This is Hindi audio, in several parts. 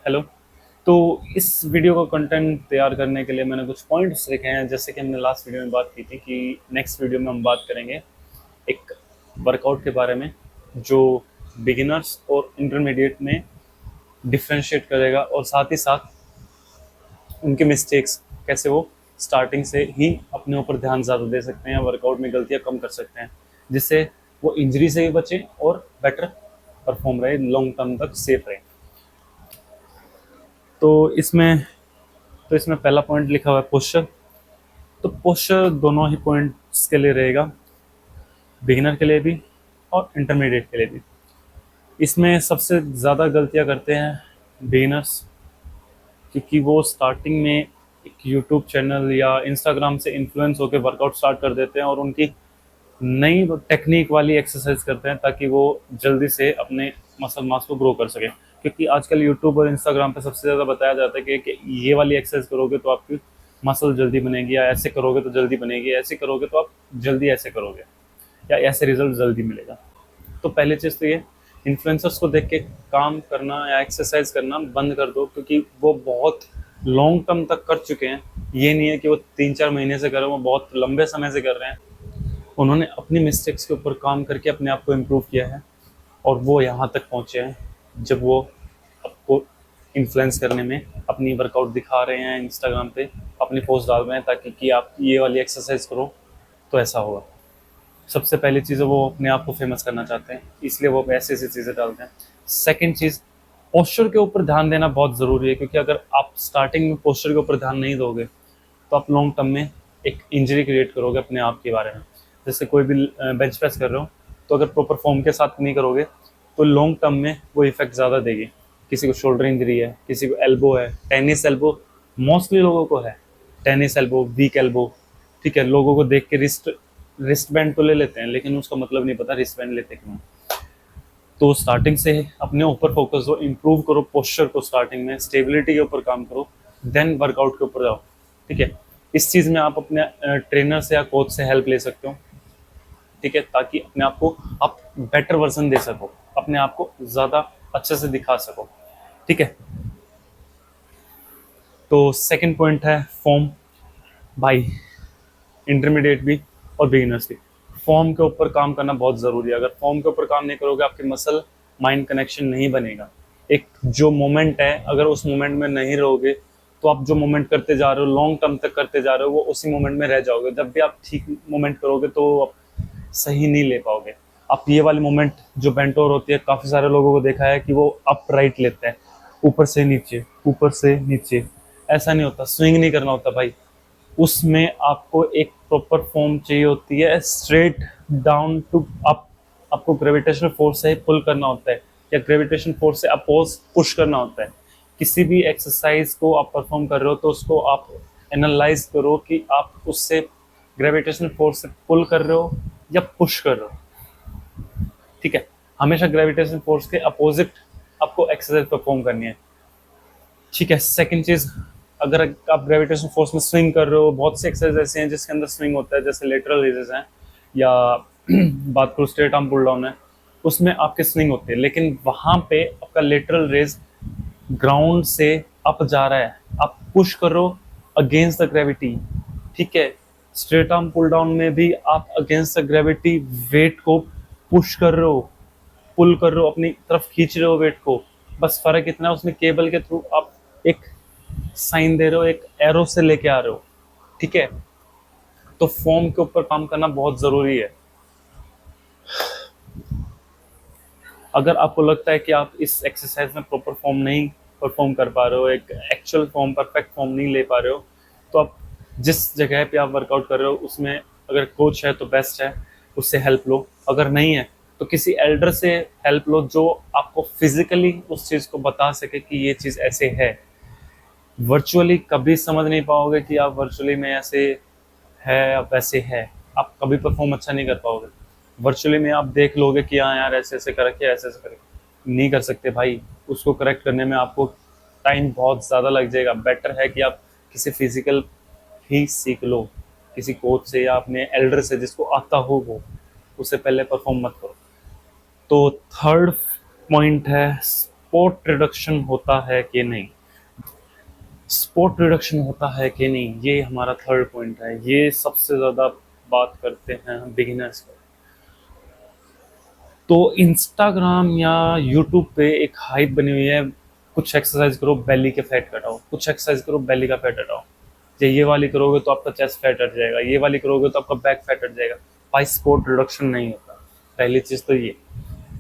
हेलो। तो इस वीडियो का कंटेंट तैयार करने के लिए मैंने कुछ पॉइंट्स लिखे हैं। जैसे कि हमने लास्ट वीडियो में बात की थी कि नेक्स्ट वीडियो में हम बात करेंगे एक वर्कआउट के बारे में जो बिगिनर्स और इंटरमीडिएट में डिफ्रेंशिएट करेगा, और साथ ही साथ उनके मिस्टेक्स कैसे वो स्टार्टिंग से ही अपने ऊपर ध्यान ज़्यादा दे सकते हैं, वर्कआउट में गलतियाँ कम कर सकते हैं, जिससे वो इंजरी से भी बचें और बेटर परफॉर्म रहे, लॉन्ग टर्म तक सेफ रहे। तो इसमें तो इसमें पहला पॉइंट लिखा हुआ है पोस्चर। तो पोस्चर दोनों ही पॉइंट्स के लिए रहेगा, बिगिनर के लिए भी और इंटरमीडिएट के लिए भी। इसमें सबसे ज़्यादा गलतियां करते हैं बिगिनर्स, क्योंकि वो स्टार्टिंग में एक यूट्यूब चैनल या इंस्टाग्राम से इन्फ्लुएंस होकर वर्कआउट स्टार्ट कर देते हैं और उनकी नई टेक्निक वाली एक्सरसाइज करते हैं ताकि वो जल्दी से अपने मसल मास को ग्रो कर सके। क्योंकि आजकल यूट्यूब और इंस्टाग्राम पे सबसे ज़्यादा बताया जाता है कि ये वाली एक्सरसाइज करोगे तो आपकी मसल जल्दी बनेगी, या ऐसे करोगे तो जल्दी बनेगी, ऐसे करोगे तो आप जल्दी ऐसे करोगे, या ऐसे रिजल्ट जल्दी मिलेगा। तो पहली चीज़ तो ये, इन्फ्लुएंसर्स को देख के काम करना या एक्सरसाइज करना बंद कर दो, क्योंकि वो बहुत लॉन्ग टर्म तक कर चुके हैं। ये नहीं है कि वो 3-4 महीने से कर रहे हैं, वो बहुत लंबे समय से कर रहे हैं। उन्होंने अपनी मिस्टेक्स के ऊपर काम करके अपने आप को इम्प्रूव किया है और वो यहाँ तक पहुँचे हैं जब वो आपको इन्फ्लुएंस करने में अपनी वर्कआउट दिखा रहे हैं, इंस्टाग्राम पे अपनी पोस्ट डाल रहे हैं ताकि कि आप ये वाली एक्सरसाइज करो तो ऐसा होगा। सबसे पहली चीज़ है वो अपने आप को फेमस करना चाहते हैं, इसलिए वो ऐसी ऐसी चीज़ें डालते हैं। सेकंड चीज़, पोस्चर के ऊपर ध्यान देना बहुत ज़रूरी है, क्योंकि अगर आप स्टार्टिंग में पोस्चर के ऊपर ध्यान नहीं दोगे तो आप लॉन्ग टर्म में एक इंजरी क्रिएट करोगे अपने आप के बारे में। जैसे कोई भी बेंच प्रेस कर रहे हो, तो अगर प्रॉपर फॉर्म के साथ नहीं करोगे तो लॉन्ग टर्म में वो इफेक्ट ज़्यादा देगी। किसी को शोल्डर इंजरी है, किसी को एल्बो है, टेनिस एल्बो मोस्टली लोगों को है, टेनिस एल्बो, वीक एल्बो। ठीक है, लोगों को देख के रिस्ट बैंड तो ले लेते हैं, लेकिन उसका मतलब नहीं पता रिस्ट बैंड लेते क्यों। तो स्टार्टिंग से अपने ऊपर फोकस हो, इम्प्रूव करो पोस्चर को, स्टार्टिंग में स्टेबिलिटी के ऊपर काम करो, देन वर्कआउट के ऊपर जाओ। ठीक है, इस चीज़ में आप अपने ट्रेनर से या कोच से हेल्प ले सकते हो। ठीक है, ताकि अपने आप को आप बेटर वर्जन दे सको, अपने आप को ज़्यादा अच्छे से दिखा सको। ठीक है, तो सेकंड पॉइंट है फॉर्म। भाई, इंटरमीडिएट भी और बिगिनर्स भी फॉर्म के ऊपर काम करना बहुत ज़रूरी है। अगर फॉर्म के ऊपर काम नहीं करोगे, आपके मसल माइंड कनेक्शन नहीं बनेगा। एक जो मोमेंट है, अगर उस मोमेंट में नहीं रहोगे तो आप जो मोमेंट करते जा रहे हो, लॉन्ग टर्म तक करते जा रहे हो, वो उसी मोमेंट में रह जाओगे। जब भी आप ठीक मोमेंट करोगे तो आप सही नहीं ले पाओगे। आप ये वाली मोमेंट जो बेंटोर होती है, काफ़ी सारे लोगों को देखा है कि वो अप राइट लेते हैं, ऊपर से नीचे, ऊपर से नीचे। ऐसा नहीं होता, स्विंग नहीं करना होता भाई। उसमें आपको एक प्रॉपर फॉर्म चाहिए होती है, स्ट्रेट डाउन टू अप। आपको ग्रेविटेशनल फोर्स से पुल करना होता है, या ग्रेविटेशन फोर्स से अपोज पुश करना होता है। किसी भी एक्सरसाइज को आप परफॉर्म कर रहे हो तो उसको आप एनालाइज करो कि आप उससे ग्रेविटेशनल फोर्स से पुल कर रहे हो या पुश कर रहे हो। ठीक है, हमेशा ग्रेविटेशन फोर्स के अपोजिट आपको एक्सरसाइज परफॉर्म करनी है। ठीक है, सेकंड चीज, अगर आप ग्रेविटेशन फोर्स में स्विंग कर रहे हो, बहुत सी एक्सरसाइज ऐसे हैं जिसके अंदर स्विंग होता है, जैसे लेटरल रेजेस हैं, या बात करो स्ट्रेट आर्म पुल डाउन है, उसमें आपके स्विंग होते हैं, लेकिन वहां पे आपका लेटरल रेज ग्राउंड से अप जा रहा है, आप पुश कर रहे हो अगेंस्ट द ग्रेविटी। ठीक है, स्ट्रेट आर्म पुल डाउन में भी आप अगेंस्ट द ग्रेविटी वेट को पुश कर रहे हो, पुल कर रहे हो, अपनी तरफ खींच रहे हो वेट को। बस फर्क इतना है, उसमें केबल के थ्रू आप एक साइन दे रहे हो, एक एरो से लेके आ रहे हो। ठीक है, तो फॉर्म के ऊपर काम करना बहुत जरूरी है। अगर आपको लगता है कि आप इस एक्सरसाइज में प्रॉपर फॉर्म नहीं परफॉर्म कर पा रहे हो, एक एक्चुअल फॉर्म, परफेक्ट फॉर्म नहीं ले पा रहे हो, तो आप जिस जगह पे आप वर्कआउट कर रहे हो उसमें अगर कोच है तो बेस्ट है, उससे हेल्प लो। अगर नहीं है तो किसी एल्डर से हेल्प लो जो आपको फिजिकली उस चीज़ को बता सके कि ये चीज़ ऐसे है। वर्चुअली कभी समझ नहीं पाओगे कि आप वर्चुअली में ऐसे है या वैसे है, आप कभी परफॉर्म अच्छा नहीं कर पाओगे। वर्चुअली में आप देख लोगे कि हाँ यार ऐसे ऐसे करके, ऐसे ऐसे करके नहीं कर सकते भाई। उसको करेक्ट करने में आपको टाइम बहुत ज़्यादा लग जाएगा। बेटर है कि आप किसी फिजिकल ही सीख लो, किसी कोच से या अपने एल्डर से जिसको आता हो वो, उससे पहले परफॉर्म मत करो। तो थर्ड पॉइंट है स्पोर्ट रिडक्शन होता है कि नहीं, स्पोर्ट रिडक्शन होता है कि नहीं, ये हमारा थर्ड पॉइंट है। ये सबसे ज़्यादा बात करते हैं हम बिगिनर्स पर। तो इंस्टाग्राम या यूट्यूब पे एक हाइप बनी हुई है, कुछ एक्सरसाइज करो बेली के फैट घटाओ, कुछ एक्सरसाइज करो बेली का फैट हटाओ, ये वाली करोगे तो आपका चेस्ट फैट हट जाएगा, ये वाली करोगे तो आपका बैक फैट हट जाएगा। भाई स्पोर्ट रिडक्शन नहीं होता, पहली चीज़ तो ये।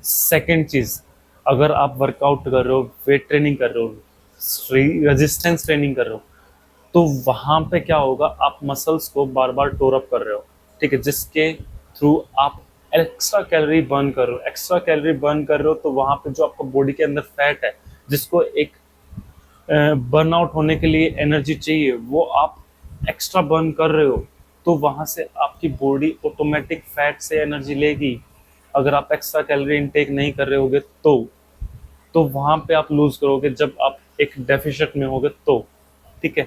सेकेंड चीज़, अगर आप वर्कआउट कर रहे हो, वेट ट्रेनिंग कर रहे हो, रेजिस्टेंस ट्रेनिंग कर रहे हो, तो वहां पे क्या होगा, आप मसल्स को बार बार टोर अप कर रहे हो, ठीक है, जिसके थ्रू आप एक्स्ट्रा कैलोरी बर्न कर रहे हो। एक्स्ट्रा कैलोरी बर्न कर रहे हो तो वहां पे जो आपका बॉडी के अंदर फैट है, जिसको एक बर्न आउट होने के लिए एनर्जी चाहिए, वो आप एक्स्ट्रा बर्न कर रहे हो, तो वहां से आपकी बॉडी ऑटोमेटिक फैट से एनर्जी लेगी। अगर आप एक्स्ट्रा कैलोरी इनटेक नहीं कर रहे होगे तो वहां पे आप लूज करोगे, जब आप एक डेफिशिएंट में होगे तो, ठीक है।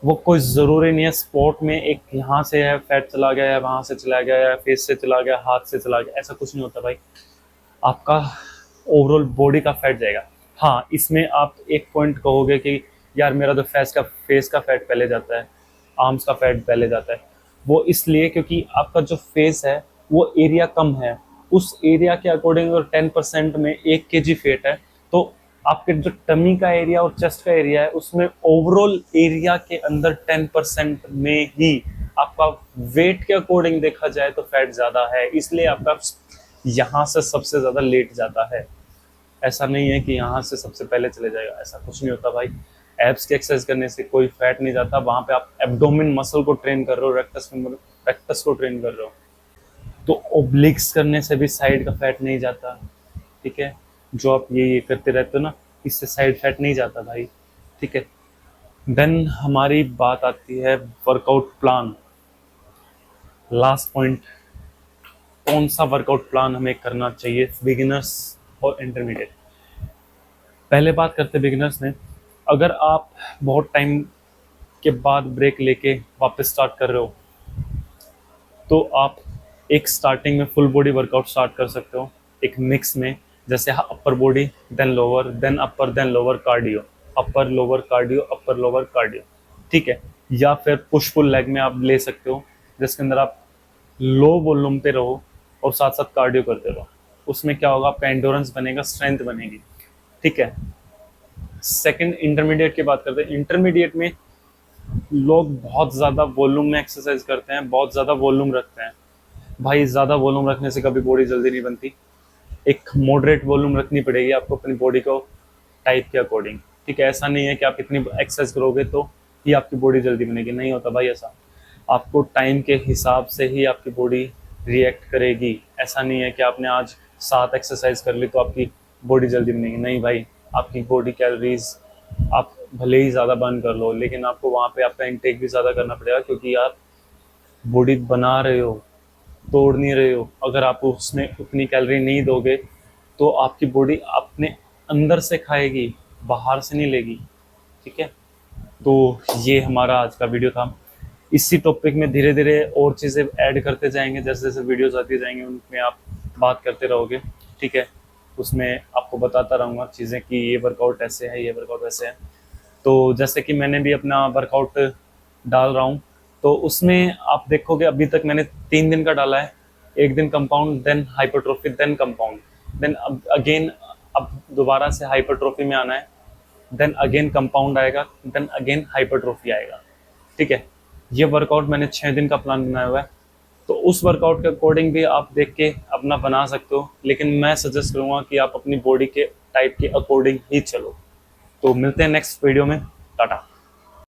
वो कोई ज़रूरी नहीं है स्पोर्ट में एक यहाँ से है फैट चला गया है, वहाँ से चला गया है, फेस से चला गया, हाथ से चला गया, ऐसा कुछ नहीं होता भाई। आपका ओवरऑल बॉडी का फैट जाएगा। हाँ, इसमें आप एक पॉइंट कहोगे कि यार मेरा तो फेस का फैट पहले जाता है, आर्म्स का फैट पहले जाता है। वो इसलिए क्योंकि आपका जो फेस है वो एरिया कम है, उस एरिया के अकॉर्डिंग अगर 10% में 1 kg फैट है, तो आपके जो टमी का एरिया और चेस्ट का एरिया है उसमें ओवरऑल एरिया के अंदर 10% में ही आपका वेट के अकॉर्डिंग देखा जाए तो फैट ज़्यादा है, इसलिए आपका यहाँ से सबसे ज़्यादा लेट जाता है। ऐसा नहीं है कि यहाँ से सबसे पहले चले जाएगा, ऐसा कुछ नहीं होता भाई। एब्स की एक्सरसाइज करने से कोई फैट नहीं जाता, वहाँ पे आप एब्डोमेन मसल को ट्रेन कर रहे हो, रेक्टस को ट्रेन कर रहे हो। तो ओब्लिक्स करने से भी साइड का फैट नहीं जाता, ठीक है। जो आप ये करते रहते हो ना, इससे साइड फैट नहीं जाता भाई, ठीक है। देन हमारी बात आती है वर्कआउट प्लान। लास्ट पॉइंट, कौन सा वर्कआउट प्लान हमें करना चाहिए बिगिनर्स और इंटरमीडिएट। पहले बात करते हैं बिगिनर्स में। अगर आप बहुत टाइम के बाद ब्रेक लेके वापस स्टार्ट कर रहे हो, तो आप एक स्टार्टिंग में फुल बॉडी वर्कआउट स्टार्ट कर सकते हो, एक मिक्स में, जैसे upper body then lower then upper then lower cardio, upper lower cardio, upper lower cardio, ठीक है। या फिर पुश पुल लेग में आप ले सकते हो, जिसके अंदर आप लो वॉल्यूम पे रहो और साथ साथ कार्डियो करते रहो। उसमें क्या होगा, आपका एंडोरेंस बनेगा, स्ट्रेंथ बनेगी, ठीक है। सेकंड, इंटरमीडिएट की बात करते हैं। इंटरमीडिएट में लोग बहुत ज़्यादा वॉल्यूम में एक्सरसाइज करते हैं, बहुत ज़्यादा वॉल्यूम रखते हैं। भाई ज़्यादा वॉल्यूम रखने से कभी बॉडी जल्दी नहीं बनती। एक मॉडरेट वॉल्यूम रखनी पड़ेगी आपको अपनी बॉडी को टाइप के अकॉर्डिंग, ठीक है। ऐसा नहीं है कि आप इतनी एक्सरसाइज करोगे तो ही आपकी बॉडी जल्दी बनेगी, नहीं होता भाई ऐसा। आपको टाइम के हिसाब से ही आपकी बॉडी रिएक्ट करेगी। ऐसा नहीं है कि आपने आज 7 एक्सरसाइज कर ली तो आपकी बॉडी जल्दी बनेगी, नहीं भाई। आपकी बॉडी कैलोरीज आप भले ही ज़्यादा बर्न कर लो, लेकिन आपको वहाँ पे आपका इंटेक भी ज़्यादा करना पड़ेगा, क्योंकि आप बॉडी बना रहे हो, तोड़ नहीं रहे हो। अगर आप उसमें उतनी कैलोरी नहीं दोगे तो आपकी बॉडी अपने अंदर से खाएगी, बाहर से नहीं लेगी, ठीक है। तो ये हमारा आज का वीडियो था। इसी टॉपिक में धीरे धीरे और चीज़ें ऐड करते जाएंगे, जैसे जैसे वीडियोस आती जाएंगे उनमें आप बात करते रहोगे, ठीक है। उसमें आपको बताता रहूँगा चीज़ें कि ये वर्कआउट ऐसे है, ये वर्कआउट वैसे है। तो जैसे कि मैंने भी अपना वर्कआउट डाल रहा हूँ, तो उसमें आप देखोगे अभी तक मैंने 3 दिन का डाला है। एक दिन compound, then hypertrophy, then compound, then again अब दोबारा से हाइपरट्रोफी में आना है, देन अगेन कंपाउंड आएगा, देन अगेन हाइपरट्रोफी आएगा, ठीक है। ये वर्कआउट मैंने 6 दिन का प्लान बनाया हुआ है। तो उस वर्कआउट के अकॉर्डिंग भी आप देख के अपना बना सकते हो, लेकिन मैं सजेस्ट करूँगा कि आप अपनी बॉडी के टाइप के अकॉर्डिंग ही चलो। तो मिलते हैं नेक्स्ट वीडियो में, टाटा।